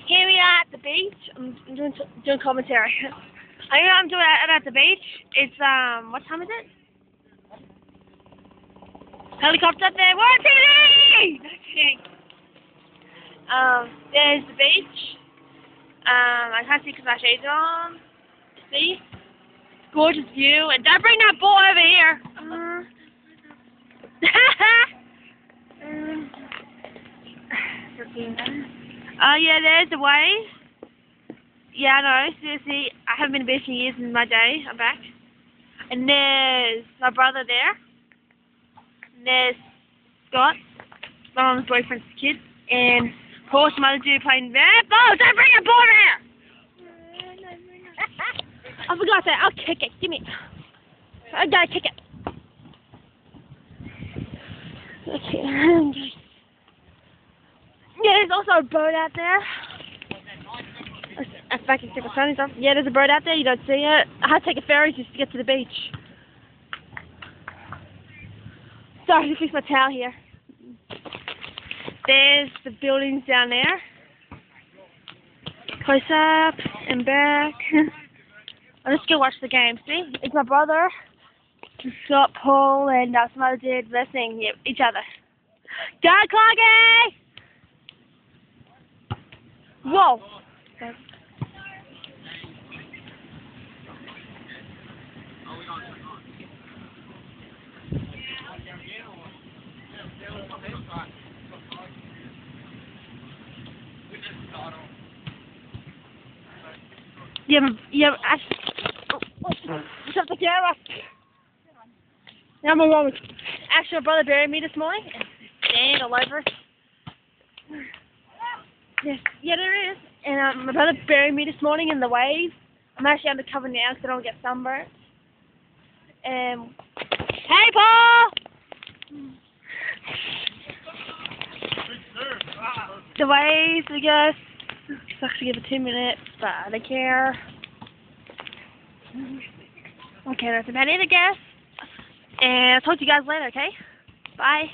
Here we are at the beach. I'm doing commentary. I'm doing it at the beach. It's what time is it? Helicopter up there. We're TV. No kidding. There's the beach. I can't see because my shades are on. See? Gorgeous view. And don't bring that boy over here. Oh yeah, there's the wave. Yeah, I know. Seriously, I haven't been to the beach in years in my day. I'm back. And there's my brother there. And there's Scott, my mum's boyfriend's kid. And of course, some other dude playing netball. Don't bring a ball here! I forgot that. I'll kick it. Give me it. I gotta kick it. Okay. Yeah, there's also a boat out there. If I can take my sunnies off. Yeah, there's a boat out there. You don't see it. I had to take a ferry just to get to the beach. Sorry, to fix my towel here. There's the buildings down there. Close up and back. I'll just go watch the game. See? It's my brother, Scott, Paul, and some other dude listening each other. Go, Cloggy! Whoa! Yeah, what's up the camera? Now I'm alone. Actually, my brother buried me this morning. Sand all over it. Yes, yeah, there is. And my brother buried me this morning in the waves. I'm actually undercover now so I don't get sunburnt. Hey, Paul! The waves, I guess. Sucks to give it 2 minutes, but I don't care. Okay, that's about it, I guess. And I'll talk to you guys later, okay? Bye.